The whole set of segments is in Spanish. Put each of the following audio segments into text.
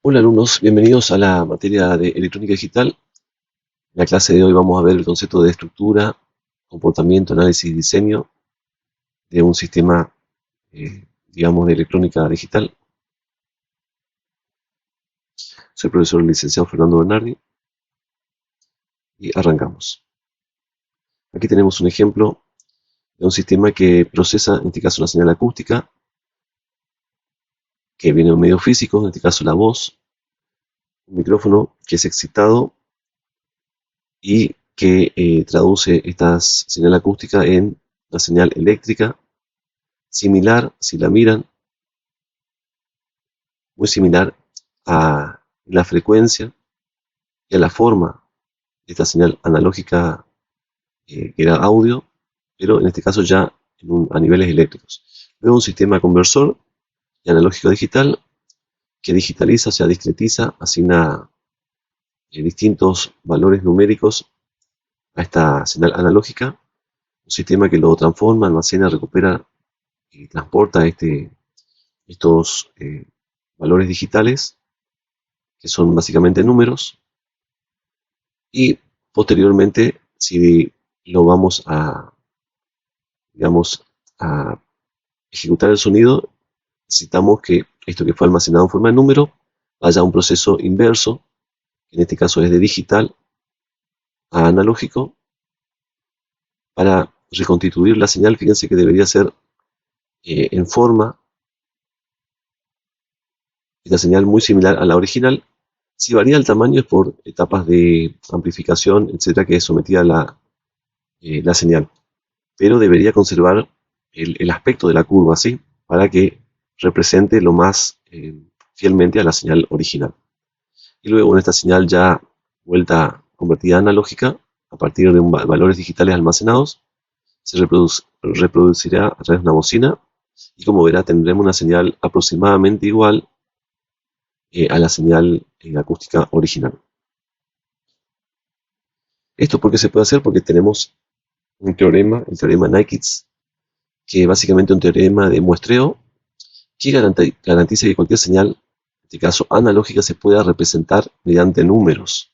Hola alumnos, bienvenidos a la materia de electrónica digital. En la clase de hoy vamos a ver el concepto de estructura, comportamiento, análisis y diseño de un sistema, digamos, de electrónica digital. Soy el profesor licenciado Fernando Bernardi y arrancamos. Aquí tenemos un ejemplo de un sistema que procesa, en este caso, una señal acústica, que viene de un medio físico, en este caso la voz, un micrófono que es excitado y que traduce esta señal acústica en una señal eléctrica similar, si la miran, muy similar a la frecuencia y a la forma de esta señal analógica, que era audio, pero en este caso ya a niveles eléctricos. Luego un sistema conversor y analógico digital que digitaliza, o sea, discretiza, asigna distintos valores numéricos a esta señal analógica, un sistema que lo transforma, almacena, recupera y transporta estos valores digitales, que son básicamente números, y posteriormente, si lo vamos a, digamos, a ejecutar el sonido, necesitamos que esto que fue almacenado en forma de número vaya a un proceso inverso, que en este caso es de digital a analógico, para reconstituir la señal. Fíjense que debería ser en forma, esta señal muy similar a la original. Si varía el tamaño es por etapas de amplificación, etcétera, que es sometida la señal, pero debería conservar el aspecto de la curva, ¿sí? Para que represente lo más fielmente a la señal original. Y luego en esta señal ya vuelta convertida a analógica, a partir de valores digitales almacenados, se reproducirá a través de una bocina, y como verá tendremos una señal aproximadamente igual a la señal acústica original. ¿Esto por qué se puede hacer? Porque tenemos un teorema, el teorema Nyquist, que es básicamente un teorema de muestreo que garantiza que cualquier señal, en este caso analógica, se pueda representar mediante números,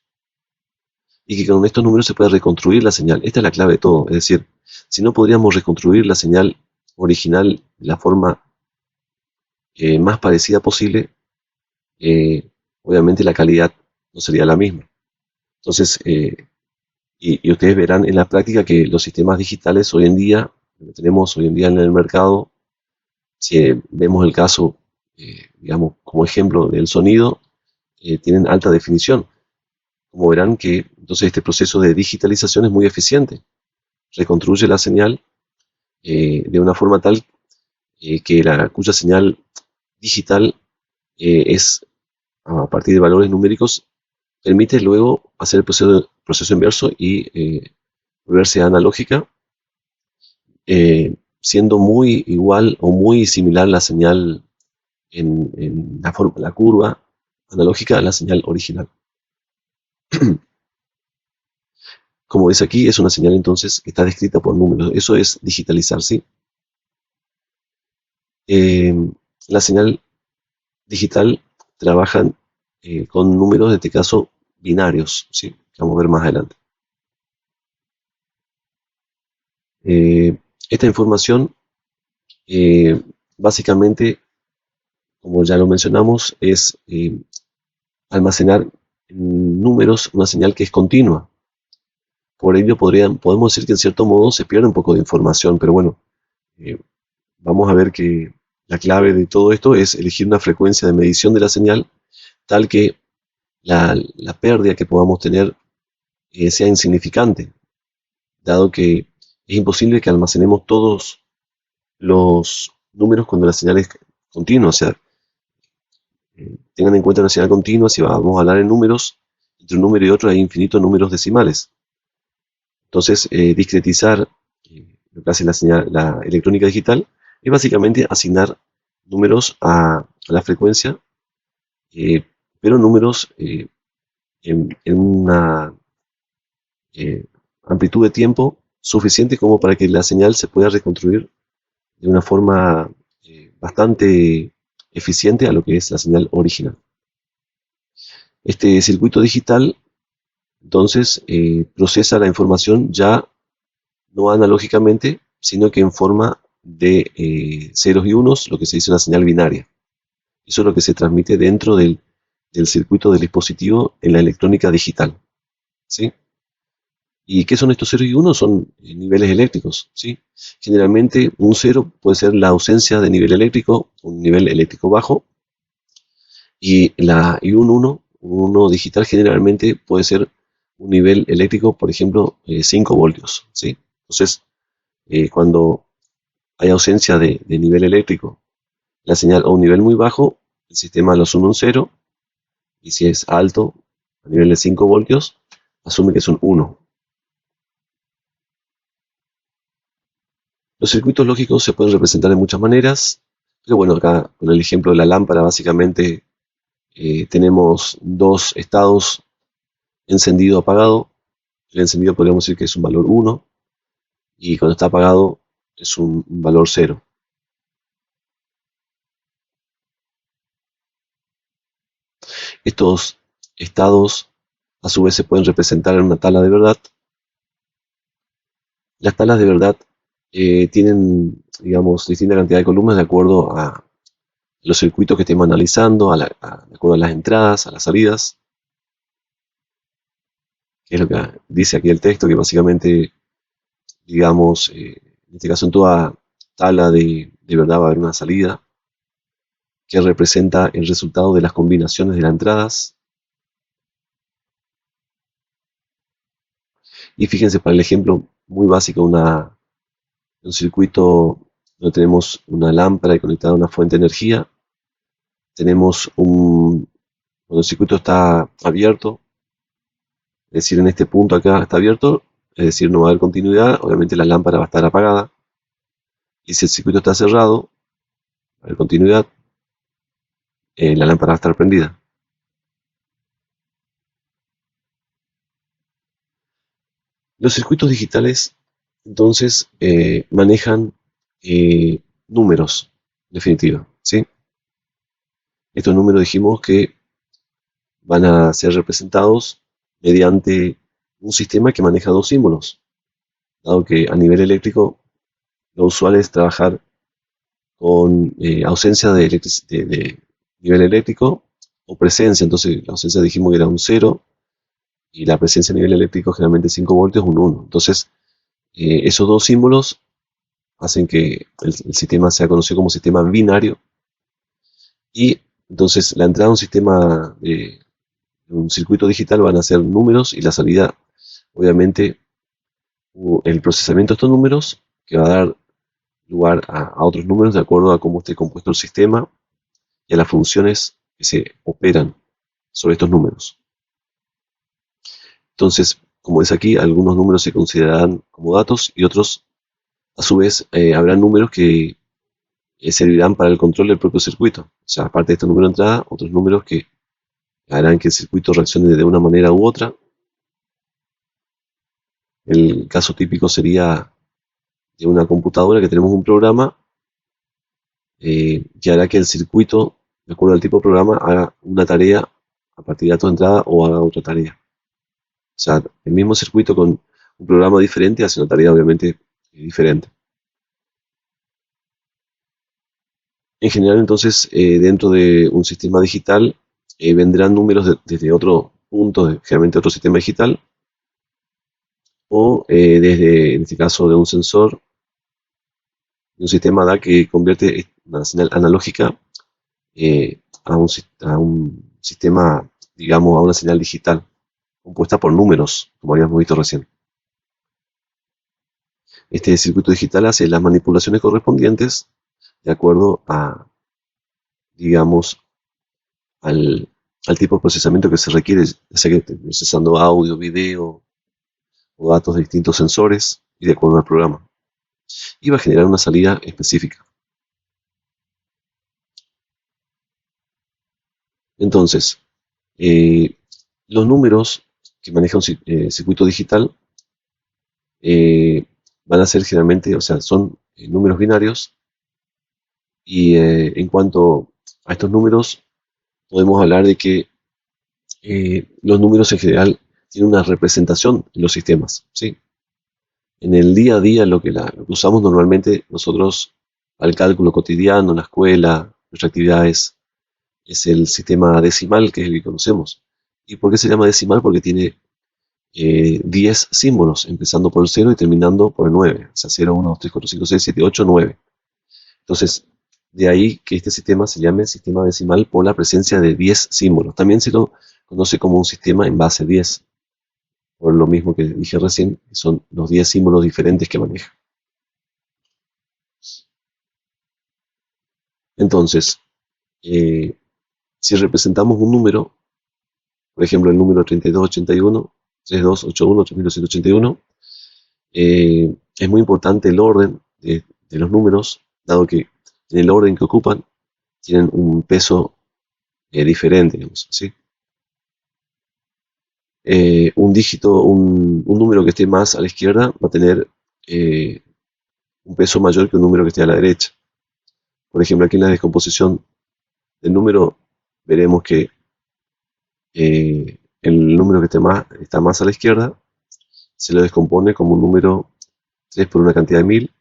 y que con estos números se puede reconstruir la señal. Esta es la clave de todo, es decir, si no podríamos reconstruir la señal original de la forma más parecida posible, obviamente la calidad no sería la misma. Entonces, y ustedes verán en la práctica que los sistemas digitales hoy en día, lo que tenemos hoy en día en el mercado, si vemos el caso, digamos, como ejemplo del sonido, tienen alta definición. Como verán que entonces este proceso de digitalización es muy eficiente. Reconstruye la señal de una forma tal cuya señal digital es a partir de valores numéricos, permite luego hacer el proceso inverso y volverse analógica, siendo muy igual o muy similar la señal en la curva analógica a la señal original. Como dice aquí, es una señal entonces que está descrita por números. Eso es digitalizar, ¿sí? La señal digital trabaja con números, en este caso binarios, ¿sí? Que vamos a ver más adelante. Esta información, eh, básicamente, como ya lo mencionamos, es almacenar en números una señal que es continua. Por ello podemos decir que en cierto modo se pierde un poco de información, pero bueno, eh, vamos a ver que la clave de todo esto es elegir una frecuencia de medición de la señal tal que la pérdida que podamos tener sea insignificante, dado que es imposible que almacenemos todos los números cuando la señal es continua. O sea, tengan en cuenta una señal continua, si vamos a hablar en números, entre un número y otro hay infinitos números decimales. Entonces, discretizar lo que hace la electrónica digital es básicamente asignar números a la frecuencia, eh, pero números en una eh, amplitud de tiempo suficiente como para que la señal se pueda reconstruir de una forma bastante eficiente a lo que es la señal original. Este circuito digital, entonces, procesa la información ya no analógicamente, sino que en forma de ceros y unos, lo que se dice una señal binaria. Eso es lo que se transmite dentro del circuito del dispositivo en la electrónica digital, ¿sí? ¿Y qué son estos ceros y unos? Son niveles eléctricos, ¿sí? Generalmente un cero puede ser la ausencia de nivel eléctrico, un nivel eléctrico bajo, y un uno digital generalmente puede ser un nivel eléctrico, por ejemplo, 5 voltios, ¿sí? Entonces, cuando hay ausencia de nivel eléctrico, la señal a un nivel muy bajo, el sistema lo asume un cero, y si es alto, a nivel de 5 voltios, asume que es un 1. Los circuitos lógicos se pueden representar de muchas maneras, pero bueno, acá con el ejemplo de la lámpara, básicamente tenemos dos estados, encendido, apagado. El encendido podríamos decir que es un valor 1, y cuando está apagado es un valor 0. Estos estados a su vez se pueden representar en una tabla de verdad. Las tablas de verdad tienen, digamos, distinta cantidad de columnas de acuerdo a los circuitos que estemos analizando, de acuerdo a las entradas, a las salidas, que es lo que dice aquí el texto, que básicamente, digamos, en este caso en toda tabla de verdad va a haber una salida que representa el resultado de las combinaciones de las entradas. Y fíjense, para el ejemplo muy básico, un circuito donde tenemos una lámpara y conectada a una fuente de energía, tenemos cuando el circuito está abierto, es decir, en este punto acá está abierto, es decir, no va a haber continuidad, obviamente la lámpara va a estar apagada. Y si el circuito está cerrado, va a haber continuidad, la lámpara va a estar prendida. Los circuitos digitales, entonces, manejan números, en definitiva, ¿sí? Estos números dijimos que van a ser representados mediante un sistema que maneja dos símbolos, dado que a nivel eléctrico lo usual es trabajar con ausencia de nivel eléctrico o presencia. Entonces la ausencia dijimos que era un 0 y la presencia a nivel eléctrico generalmente 5 voltios, un 1. Entonces esos dos símbolos hacen que el sistema sea conocido como sistema binario, y entonces la entrada a un sistema de un circuito digital van a ser números, y la salida, obviamente, el procesamiento de estos números, que va a dar lugar a otros números de acuerdo a cómo esté compuesto el sistema y a las funciones que se operan sobre estos números. Entonces, como es aquí, algunos números se considerarán como datos y otros, a su vez, habrán números que servirán para el control del propio circuito. O sea, aparte de este número de entrada, otros números que harán que el circuito reaccione de una manera u otra. El caso típico sería de una computadora, que tenemos un programa que hará que el circuito, de acuerdo al tipo de programa, haga una tarea a partir de datos de entrada o haga otra tarea. O sea, el mismo circuito con un programa diferente hace una tarea obviamente diferente. En general, entonces, dentro de un sistema digital vendrán números desde otro punto, generalmente otro sistema digital, o desde, en este caso, de un sensor, de un sistema DA que convierte una señal analógica a un sistema, digamos, a una señal digital, compuesta por números, como habíamos visto recién. Este circuito digital hace las manipulaciones correspondientes de acuerdo a, digamos, al, al tipo de procesamiento que se requiere, ya sea que esté procesando audio, video o datos de distintos sensores, y de acuerdo al programa. Y va a generar una salida específica. Entonces, eh, los números que maneja un circuito digital van a ser generalmente, o sea, son números binarios, y en cuanto a estos números, podemos hablar de que Los números en general tienen una representación en los sistemas, ¿sí? En el día a día, lo que usamos normalmente nosotros al cálculo cotidiano, en la escuela, nuestras actividades, es el sistema decimal, que es el que conocemos. ¿Y por qué se llama decimal? Porque tiene 10 símbolos, empezando por el 0 y terminando por el 9. O sea, 0, 1, 2, 3, 4, 5, 6, 7, 8, 9. Entonces, de ahí que este sistema se llame sistema decimal por la presencia de 10 símbolos. También se lo conoce como un sistema en base 10, por lo mismo que dije recién, que son los 10 símbolos diferentes que maneja. Entonces, eh, si representamos un número, por ejemplo el número 3281, 3281, 3281, es muy importante el orden de los números, dado que en el orden que ocupan tienen un peso diferente, digamos, ¿sí? Un número que esté más a la izquierda va a tener eh, un peso mayor que un número que esté a la derecha. Por ejemplo, aquí en la descomposición del número veremos que el número que está más a la izquierda se lo descompone como un número 3 por una cantidad de 1000,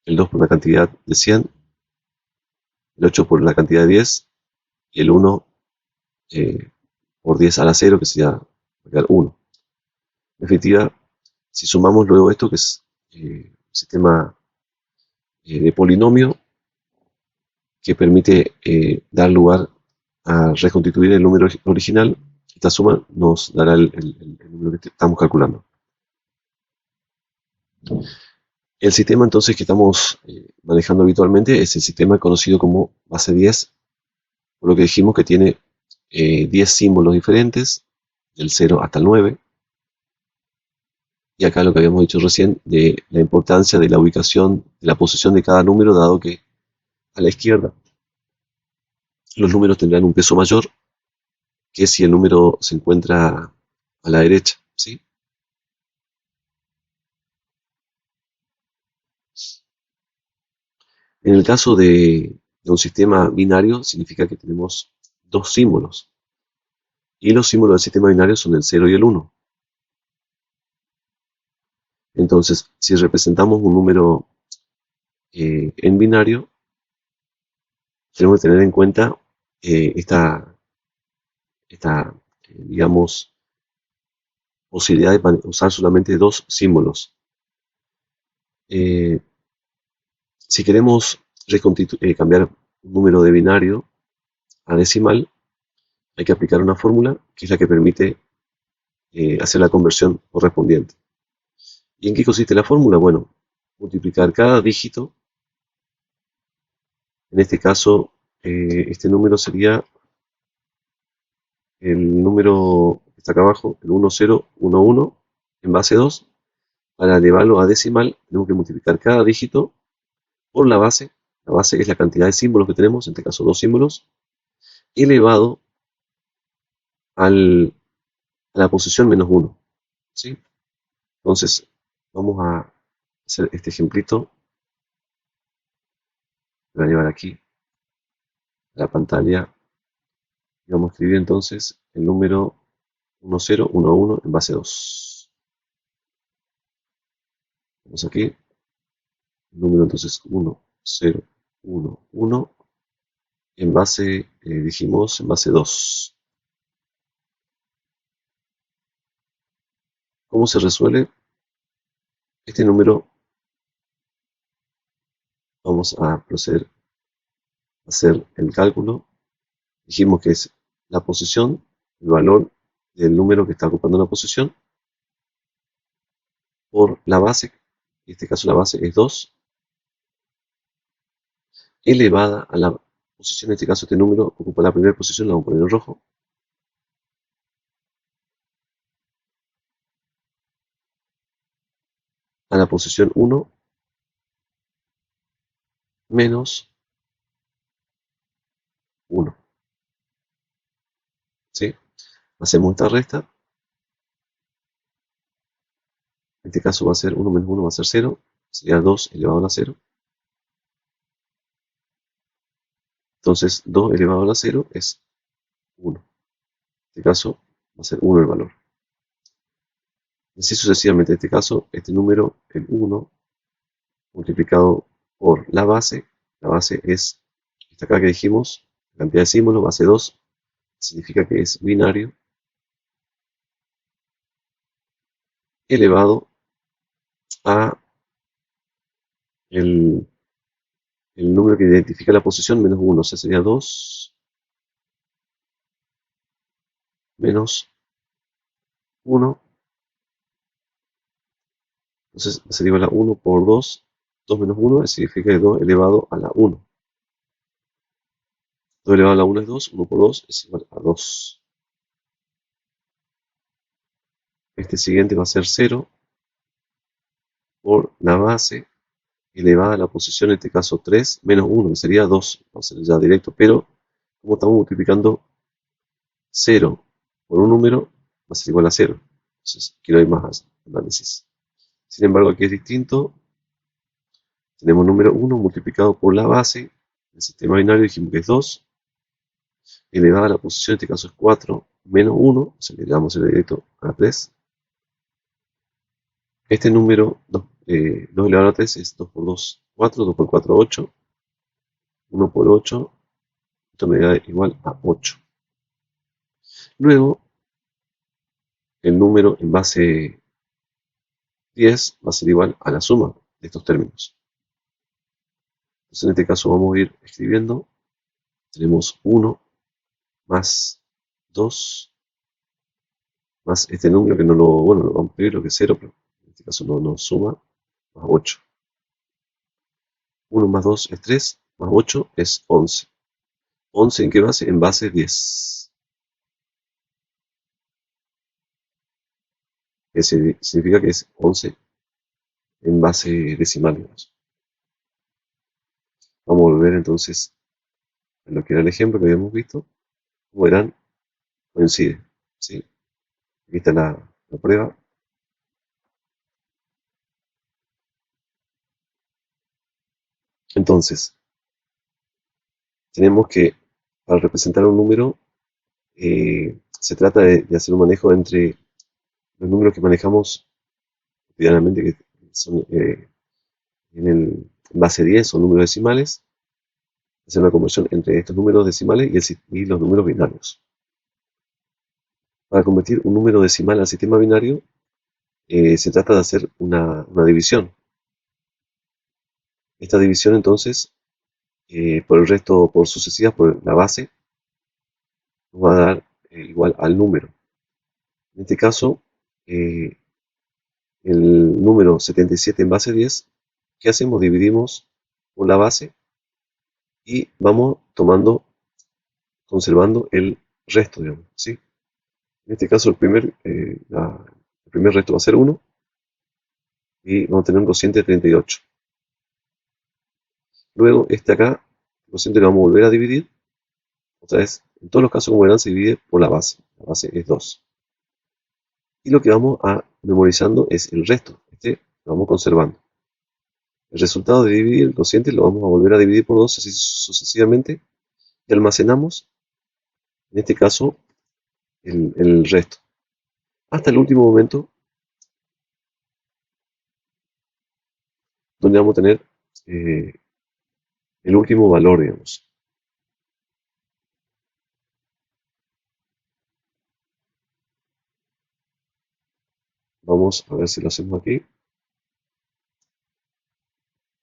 el 2 por una cantidad de 100, el 8 por una cantidad de 10 y el 1 eh, por 10 a la 0, que sería 1. En definitiva, si sumamos luego esto, que es un sistema de polinomio que permite dar lugar a reconstituir el número original, esta suma nos dará el número que estamos calculando. El sistema entonces que estamos manejando habitualmente es el sistema conocido como base 10, por lo que dijimos que tiene 10 símbolos diferentes, del 0 hasta el 9, y acá lo que habíamos dicho recién de la importancia de la ubicación, de la posición de cada número, dado que a la izquierda los números tendrán un peso mayor que si el número se encuentra a la derecha, ¿sí? En el caso de un sistema binario, significa que tenemos dos símbolos, y los símbolos del sistema binario son el 0 y el 1. Entonces, si representamos un número en binario, tenemos que tener en cuenta esta digamos, posibilidad de usar solamente dos símbolos. Eh, si queremos cambiar un número de binario a decimal, hay que aplicar una fórmula que es la que permite hacer la conversión correspondiente. ¿Y en qué consiste la fórmula? Bueno, multiplicar cada dígito. En este caso, este número sería el número que está acá abajo, el 1011, en base 2. Para elevarlo a decimal, tenemos que multiplicar cada dígito por la base. La base es la cantidad de símbolos que tenemos, en este caso dos símbolos, elevado a la posición menos 1. ¿Sí? Entonces, vamos a hacer este ejemplito. Voy a llevar aquí a la pantalla y vamos a escribir entonces el número 1011 en base 2. Vamos aquí, el número entonces 1011 en base, dijimos, en base 2. ¿Cómo se resuelve este número? Vamos a proceder a hacer el cálculo. Dijimos que es la posición, el valor del número que está ocupando la posición, por la base, en este caso la base es 2, elevada a la posición, en este caso este número ocupa la primera posición, la vamos a poner en rojo, a la posición 1 menos 1. ¿Sí? Hacemos esta resta, en este caso va a ser 1 menos 1 va a ser 0, sería 2 elevado a la 0. Entonces 2 elevado a la 0 es 1. este caso va a ser 1 el valor. Y así sucesivamente. En este caso, este número, el 1, multiplicado por la base es, esta acá que dijimos, la cantidad de símbolos, base 2, significa que es binario, elevado a el número que identifica la posición menos 1, o sea, sería 2 menos 1, entonces va a ser igual a 1 por 2, 2 menos 1 significa que 2 elevado a la 1. 2 elevado a la 1 es 2, 1 por 2 es igual a 2. Este siguiente va a ser 0 por la base elevada a la posición, en este caso 3, menos 1, que sería 2, va a ser ya directo, pero como estamos multiplicando 0 por un número, va a ser igual a 0. Entonces, aquí no hay más análisis. Sin embargo, aquí es distinto. Tenemos número 1 multiplicado por la base del sistema binario, dijimos que es 2, elevada a la posición, en este caso es 4, menos 1, o sea que le damos el directo a 3. Este número 2 elevado a 3 es 2 por 2, 4, 2 por 4, 8, 1 por 8, esto me da igual a 8. Luego, el número en base 10 va a ser igual a la suma de estos términos. Entonces, en este caso vamos a ir escribiendo, tenemos 1 más 2 más este número que no lo, bueno, lo vamos a escribir lo que es 0, pero en este caso no nos suma, más 8. 1 más 2 es 3, más 8 es 11. ¿11 en qué base? En base 10. Que significa que es 11 en base decimal, digamos. Vamos a volver entonces a lo que era el ejemplo que habíamos visto. Como verán, coincide. ¿Sí? Aquí está la prueba. Entonces, tenemos que, para representar un número, se trata de hacer un manejo entre los números que manejamos cotidianamente, que son en base 10, son números decimales, hacer una conversión entre estos números decimales y los números binarios. Para convertir un número decimal al sistema binario, se trata de hacer una división. Esta división entonces, por el resto, por sucesivas, por la base, nos va a dar igual al número. En este caso, el número 77 en base 10, ¿qué hacemos? Dividimos por la base y vamos conservando el resto, digamos, ¿sí? En este caso, el primer resto va a ser 1 y vamos a tener un cociente de 38. Luego, este acá, el cociente lo vamos a volver a dividir. Otra vez, en todos los casos, como verán, se divide por la base. La base es 2. Y lo que vamos a memorizando es el resto. Este lo vamos conservando. El resultado de dividir el cociente lo vamos a volver a dividir por 2, así sucesivamente. Y almacenamos, en este caso, el resto. Hasta el último momento, donde vamos a tener el último valor, digamos. Vamos a ver si lo hacemos aquí.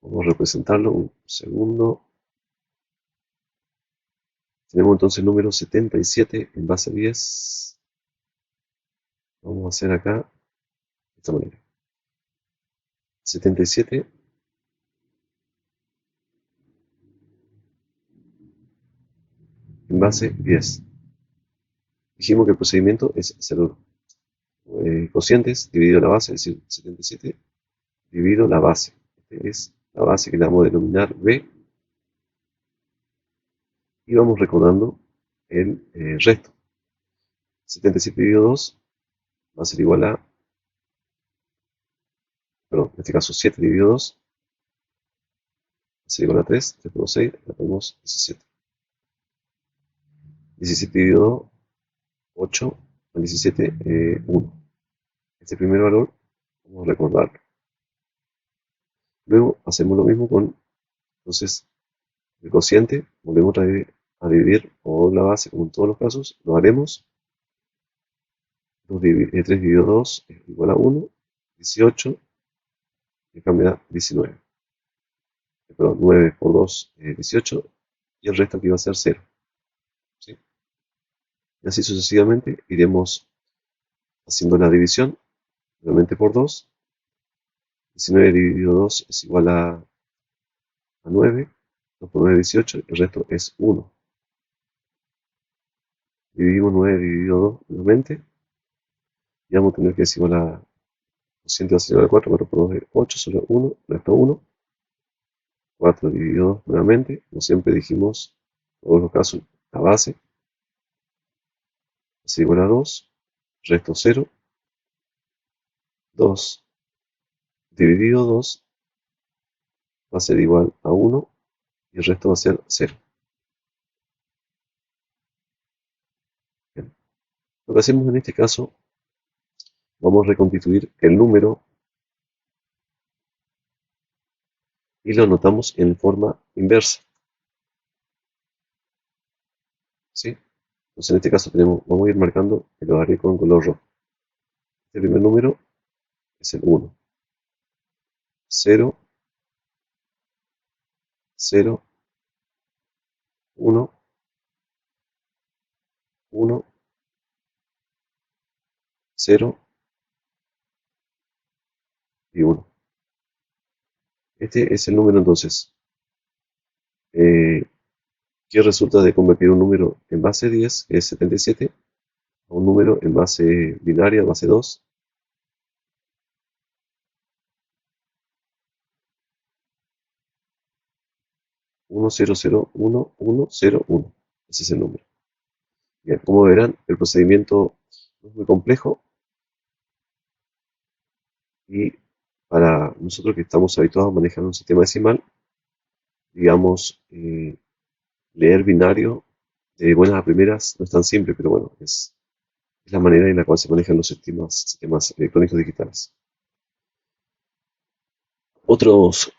Vamos a representarlo un segundo. Tenemos entonces el número 77 en base 10. Vamos a hacer acá de esta manera. 77 en base 10. Dijimos que el procedimiento es hacer cocientes dividido la base, es decir, 77 dividido la base. Esta es la base que le vamos a denominar B. Y vamos recordando el resto. 77 dividido 2 va a ser igual a, perdón, en este caso 7 dividido 2 va a ser igual a 3, 3 por 6, la tenemos 17. 17 dividido 8 más 17, 1. Este primer valor, vamos a recordarlo. Luego hacemos lo mismo con, entonces, el cociente, volvemos a dividir por la base, como en todos los casos, lo haremos. 3 dividido 2 es igual a 1, 18, y cambia 19. Perdón, 9 por 2 es 18, y el resto aquí va a ser 0. ¿Sí? Y así sucesivamente iremos haciendo la división, nuevamente por 2. 19 dividido 2 es igual a 9, 2 por 9 es 18, el resto es 1. Dividimos 9 dividido 2 nuevamente, y vamos a tener que es igual a 200 va a ser igual a 4, 4 por 2 es 8, solo 1, resto 1. 4 dividido 2 nuevamente, como siempre dijimos, en todos los casos, la base es igual a 2, resto 0, 2 dividido 2 va a ser igual a 1 y el resto va a ser 0. Bien. Lo que hacemos en este caso, vamos a reconstituir el número y lo anotamos en forma inversa. ¿Sí? Entonces en este caso vamos a ir marcando el horario con color rojo. Este primer número es el 1. 0, 0, 1, 1, 0 y 1. Este es el número entonces eh, que resulta de convertir un número en base 10, que es 77, a un número en base binaria, base 2, 1, 0, 0, 1, 1, 0, 1. Ese es el número. Bien, como verán, el procedimiento no es muy complejo y para nosotros que estamos habituados a manejar un sistema decimal, digamos, leer binario de buenas a primeras no es tan simple, pero bueno, es la manera en la cual se manejan los sistemas electrónicos digitales. Otros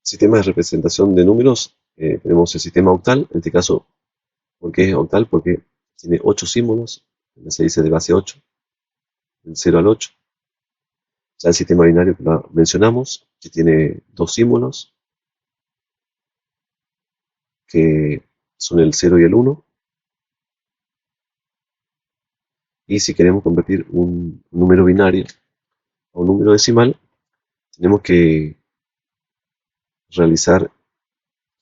sistemas de representación de números, tenemos el sistema octal, en este caso, ¿por qué es octal? Porque tiene 8 símbolos, se dice de base 8, del 0 al 8. Ya el sistema binario que mencionamos, que tiene 2 símbolos, que son el 0 y el 1. Y si queremos convertir un número binario a un número decimal, tenemos que realizar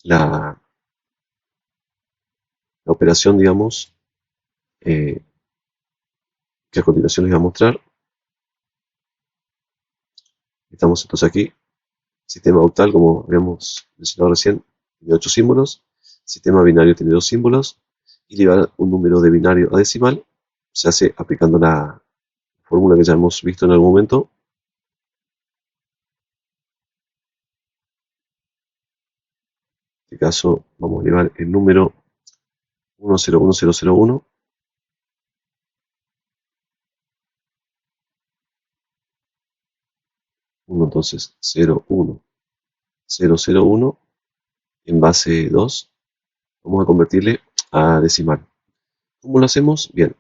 la operación, digamos, eh, que a continuación les voy a mostrar. Estamos entonces aquí, sistema octal, como habíamos mencionado recién, tiene 8 símbolos, sistema binario tiene 2 símbolos, y llevar un número de binario a decimal se hace aplicando la fórmula que ya hemos visto en algún momento. En este caso vamos a llevar el número 101001, 1 entonces 01001 en base 2, vamos a convertirle a decimal. ¿Cómo lo hacemos? Bien,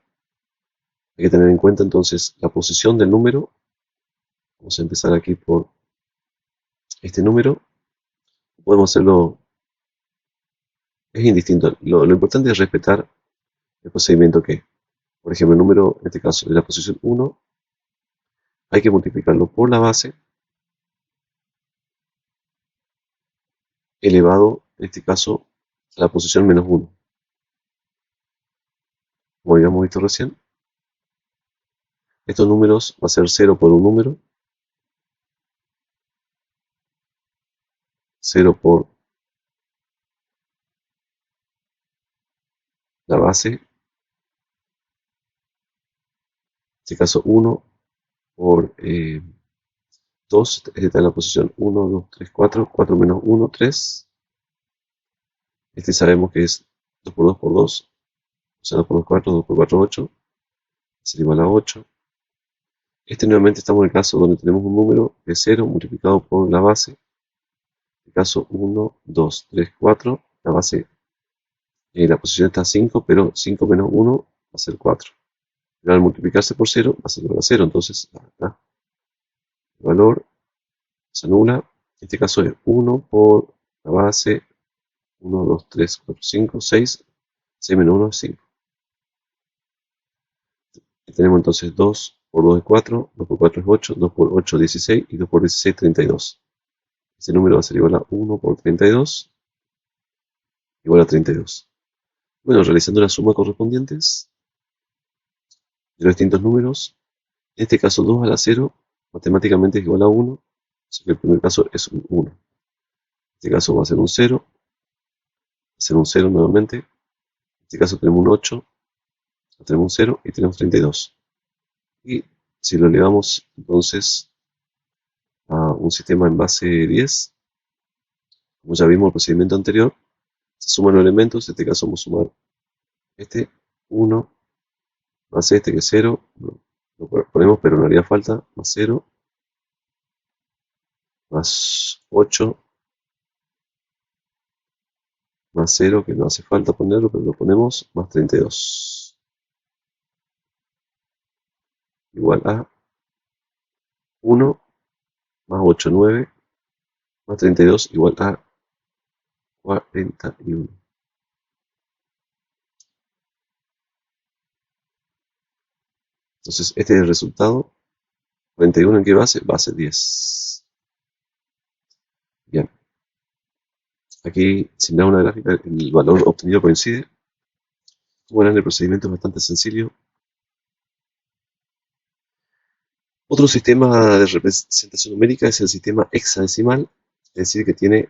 hay que tener en cuenta entonces la posición del número. Vamos a empezar aquí por este número. Podemos hacerlo, es indistinto. Lo importante es respetar el procedimiento que, por ejemplo, el número, en este caso, de la posición 1, hay que multiplicarlo por la base elevado, en este caso, a la posición menos 1. Como habíamos visto recién, estos números va a ser 0 por un número, 0 por la base, en este caso 1 por 2, este está en la posición 1, 2, 3, 4, 4 menos 1, 3. Este sabemos que es 2 por 2 por 2, O sea, 2 por 2, 4, 2 por 4, 8, va a ser igual a 8. Este nuevamente estamos en el caso donde tenemos un número de 0 multiplicado por la base. En el caso 1, 2, 3, 4. La base, la posición está 5, pero 5 menos 1 va a ser 4. Pero al multiplicarse por 0 va a ser igual a 0. Entonces, acá el valor se anula. En este caso es 1 por la base 1, 2, 3, 4, 5, 6. 6 menos 1 es 5. Y tenemos entonces 2 por 2 es 4, 2 por 4 es 8, 2 por 8 es 16 y 2 por 16 32. Ese número va a ser igual a 1 por 32 igual a 32. Bueno, realizando la suma correspondientes de los distintos números, en este caso 2 a la 0 matemáticamente es igual a 1, así que el primer caso es un 1. En este caso va a ser un 0, va a ser un 0 nuevamente. En este caso tenemos un 8, tenemos un 0 y tenemos 32. Y si lo elevamos entonces a un sistema en base 10, como ya vimos en el procedimiento anterior, se suman los elementos. En este caso vamos a sumar este 1 más este que es 0, lo ponemos pero no haría falta, más 0, más 8, más 0, que no hace falta ponerlo, pero lo ponemos, más 32. Igual a 1, más 8, 9, más 32, igual a 41. Entonces, este es el resultado. 41 en qué base? Base 10. Bien. Aquí, sin dar una gráfica, el valor obtenido coincide. Como verán, el procedimiento es bastante sencillo. Otro sistema de representación numérica es el sistema hexadecimal, es decir, que tiene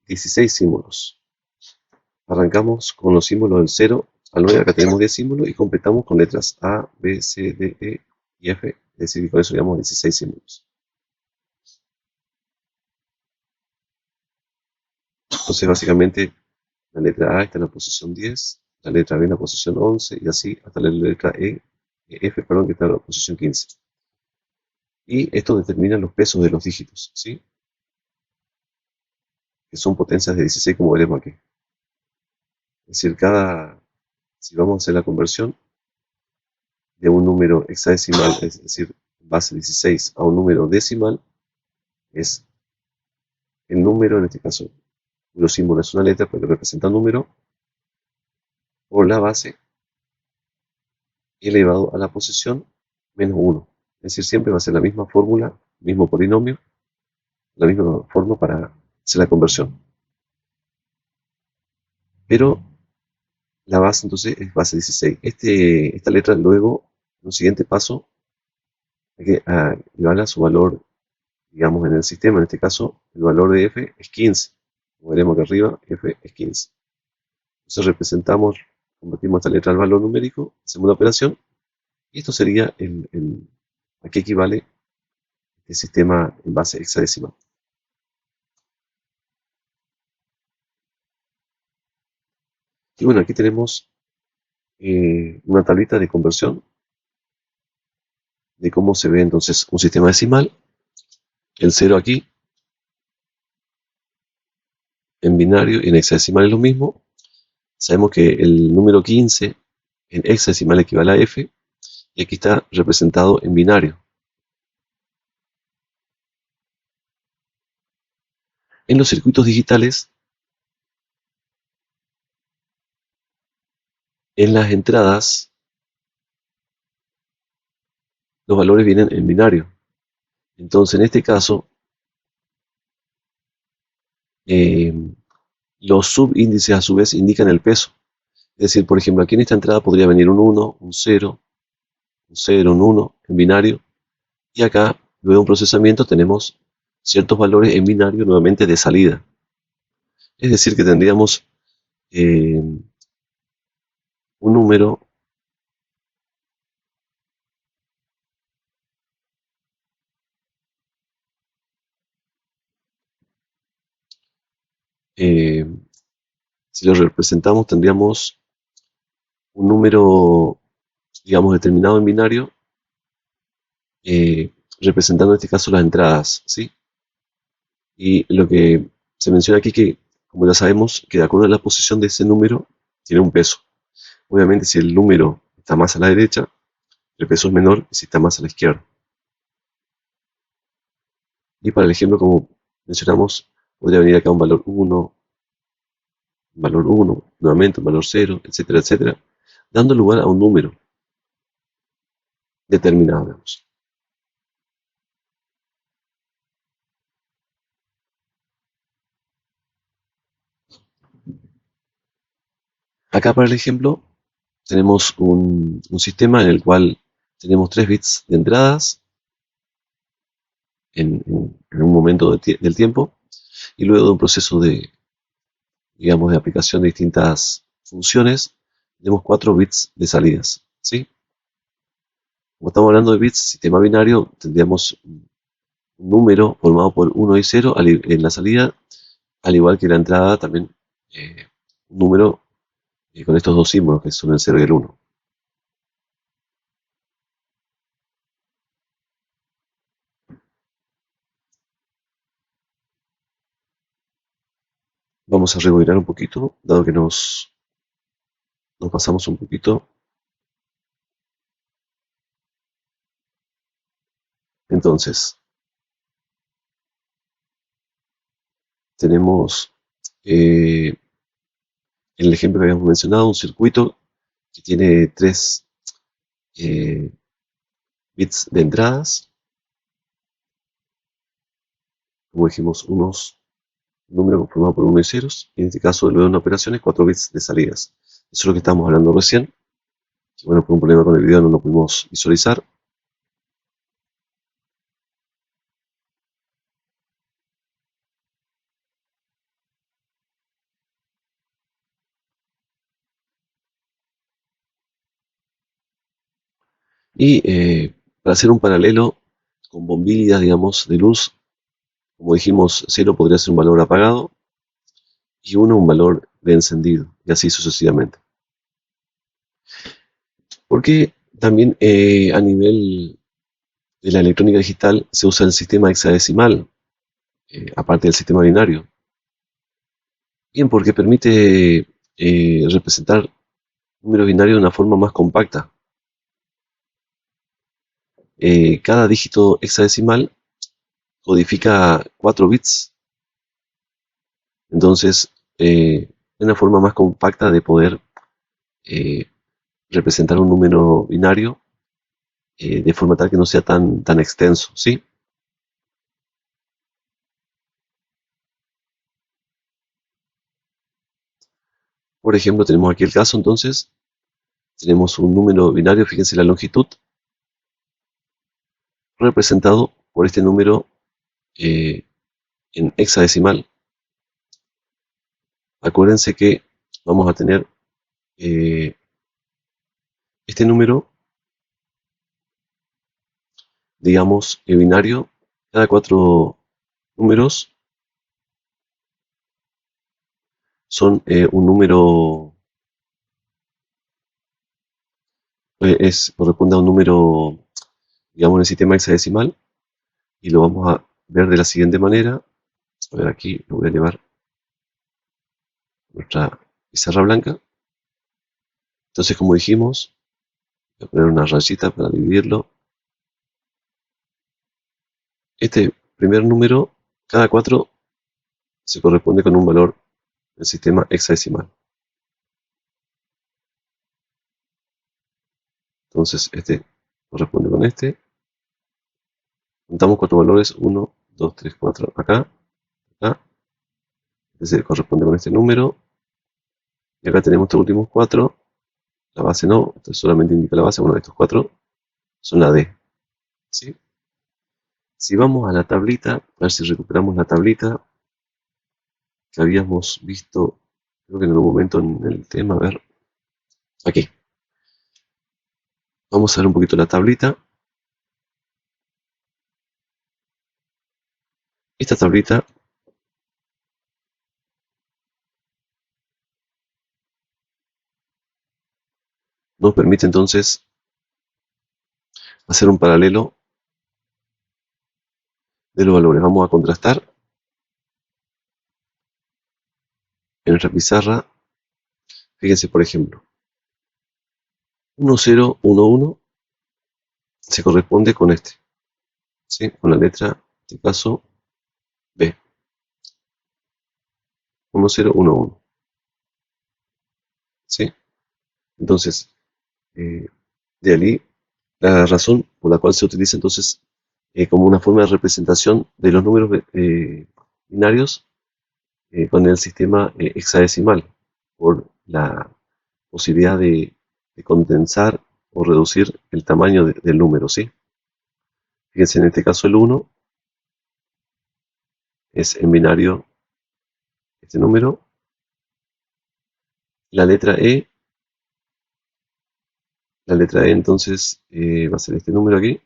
16 símbolos. Arrancamos con los símbolos del 0 al 9, acá tenemos 10 símbolos, y completamos con letras A, B, C, D, E y F, es decir, que con eso llevamos 16 símbolos. Entonces, básicamente, la letra A está en la posición 10, la letra B en la posición 11, y así hasta la letra F, perdón, que está en la posición 15. Y esto determina los pesos de los dígitos, ¿sí? Que son potencias de 16, como veremos aquí. Es decir, si vamos a hacer la conversión de un número hexadecimal, es decir, base 16, a un número decimal, es el número, en este caso, los símbolos es una letra, porque representa un número, por la base elevado a la posición menos 1. Es decir, siempre va a ser la misma fórmula, mismo polinomio, la misma forma para hacer la conversión. Pero la base entonces es base 16. Esta letra luego, en un siguiente paso, hay que llevarla a su valor, digamos, en el sistema. En este caso, el valor de f es 15. Como veremos aquí arriba, f es 15. Entonces representamos, convertimos esta letra al valor numérico, hacemos la operación, y esto sería a qué equivale el sistema en base hexadecimal. Y bueno, aquí tenemos una tablita de conversión de cómo se ve entonces un sistema decimal. El 0 aquí, en binario y en hexadecimal es lo mismo. Sabemos que el número 15 en hexadecimal equivale a f, y aquí está representado en binario. En los circuitos digitales, en las entradas, los valores vienen en binario. Entonces, en este caso, eh, los subíndices a su vez indican el peso. Es decir, por ejemplo, aquí en esta entrada podría venir un 1, un 0, un 0, un 1 en binario, y acá, luego de un procesamiento, tenemos ciertos valores en binario nuevamente de salida. Es decir, que tendríamos un número si lo representamos, tendríamos un número, digamos, determinado en binario, representando en este caso las entradas, ¿sí? Y lo que se menciona aquí que, como ya sabemos, que de acuerdo a la posición de ese número, tiene un peso. Obviamente, si el número está más a la derecha, el peso es menor que si está más a la izquierda. Y para el ejemplo, como mencionamos, podría venir acá un valor 1, nuevamente un valor 0, etcétera, etcétera, dando lugar a un número determinado, digamos. Acá para el ejemplo tenemos un sistema en el cual tenemos 3 bits de entradas en un momento del tiempo y luego de un proceso de, digamos, de aplicación de distintas funciones, tenemos 4 bits de salidas, ¿sí? Como estamos hablando de bits, sistema binario, tendríamos un número formado por 1 y 0 en la salida, al igual que la entrada también un número con estos dos símbolos que son el 0 y el 1. Vamos a rebobinar un poquito, dado que nos pasamos un poquito. Entonces, tenemos en el ejemplo que habíamos mencionado un circuito que tiene 3 eh, bits de entradas, como dijimos, unos números conformados por 1 y ceros, y en este caso, luego de una operación, es 4 bits de salidas. Eso es lo que estábamos hablando recién, que bueno, por un problema con el video no lo pudimos visualizar. Y para hacer un paralelo con bombillas, digamos, de luz, como dijimos, 0 podría ser un valor apagado y 1 un valor de encendido, y así sucesivamente. Porque también a nivel de la electrónica digital se usa el sistema hexadecimal, aparte del sistema binario. Bien, porque permite representar números binarios de una forma más compacta. Cada dígito hexadecimal codifica 4 bits, entonces es una forma más compacta de poder eh, representar un número binario de forma tal que no sea tan extenso, ¿sí? Por ejemplo, tenemos aquí el caso, entonces, tenemos un número binario, fíjense la longitud, representado por este número eh, en hexadecimal. Acuérdense que vamos a tener eh, este número, digamos, binario, cada 4 números son un número, corresponde a un número, digamos, en el sistema hexadecimal, y lo vamos a ver de la siguiente manera. A ver, aquí lo voy a llevar nuestra pizarra blanca. Entonces, como dijimos, voy a poner una rayita para dividirlo. Este primer número, cada 4 se corresponde con un valor del sistema hexadecimal. Entonces, este corresponde con este. Juntamos 4 valores, 1, 2, 3, 4, acá, acá. Este corresponde con este número. Y acá tenemos estos últimos 4. La base no, esto solamente indica la base. Bueno, estos 4 son la D. ¿Sí? Si vamos a la tablita, a ver si recuperamos la tablita que habíamos visto, creo que en algún momento en el tema, a ver, aquí. Vamos a ver un poquito la tablita. Esta tablita nos permite entonces hacer un paralelo de los valores. Vamos a contrastar en nuestra pizarra. Fíjense, por ejemplo, 1011 se corresponde con este, ¿sí? Con la letra, en este caso, B. 1011, ¿sí? Entonces, eh, de ahí la razón por la cual se utiliza entonces como una forma de representación de los números binarios con el sistema hexadecimal, por la posibilidad de condensar o reducir el tamaño del número, ¿sí? Fíjense, en este caso el 1 es en binario este número, la letra E entonces va a ser este número aquí.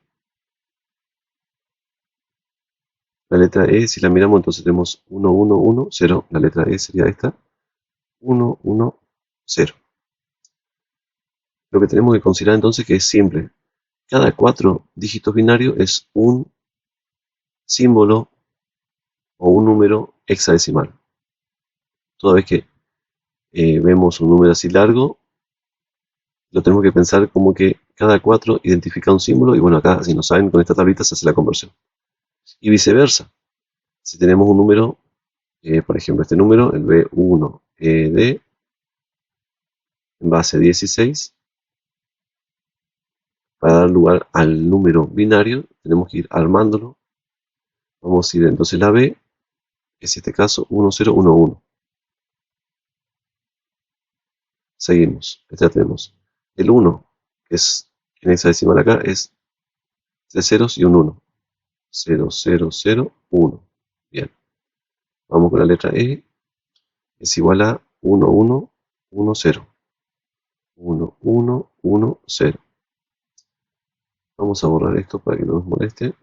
La letra E, si la miramos, entonces tenemos 1, 1, 1, 0. La letra E sería esta, 1, 1, 0. Lo que tenemos que considerar entonces que es simple. Cada 4 dígitos binarios es un símbolo o un número hexadecimal. Toda vez que vemos un número así largo, lo tenemos que pensar como que cada 4 identifica un símbolo, y bueno, acá, si no saben, con esta tablita se hace la conversión. Y viceversa. Si tenemos un número, por ejemplo, este número, el B1ED, en base 16, para dar lugar al número binario, tenemos que ir armándolo. Vamos a ir entonces la B, es este caso 1011. Seguimos, ya tenemos el 1, que es en hexadecimal acá, es 3 ceros y un 1. 0, 0, 0, 1. Bien, vamos con la letra E, es igual a 1, 1, 1, 0. 1, 1, 1, 0. Vamos a borrar esto para que no nos moleste.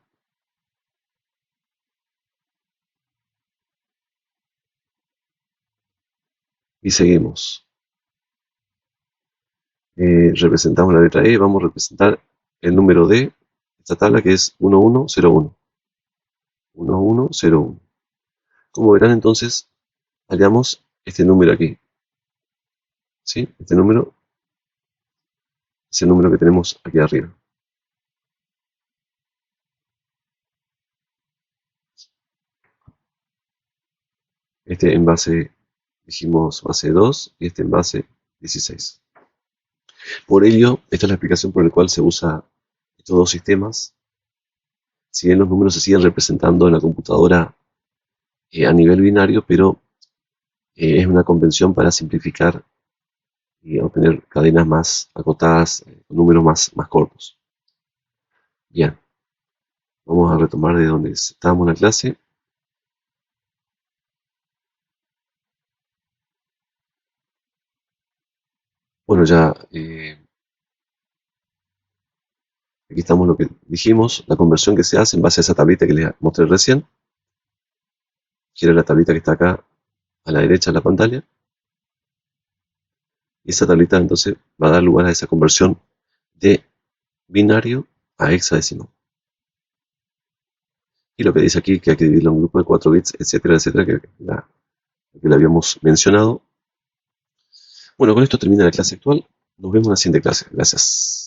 Y seguimos. Representamos la letra E, vamos a representar el número de esta tabla, que es 1101. 1101. Como verán entonces, hallamos este número aquí, ¿sí? Este número es el número que tenemos aquí arriba. Este en base, dijimos base 2, y este en base 16. Por ello, esta es la explicación por la cual se usa estos dos sistemas. Si bien los números se siguen representando en la computadora a nivel binario, pero es una convención para simplificar y obtener cadenas más acotadas, números más cortos. Bien, vamos a retomar de donde estábamos en la clase. Bueno, ya aquí estamos lo que dijimos, la conversión que se hace en base a esa tablita que les mostré recién, que era la tablita que está acá a la derecha de la pantalla. Y esa tablita entonces va a dar lugar a esa conversión de binario a hexadecimal. Y lo que dice aquí, que hay que dividirlo en un grupo de 4 bits, etcétera, etcétera, que le habíamos mencionado. Bueno, con esto termina la clase actual. Nos vemos en la siguiente clase. Gracias.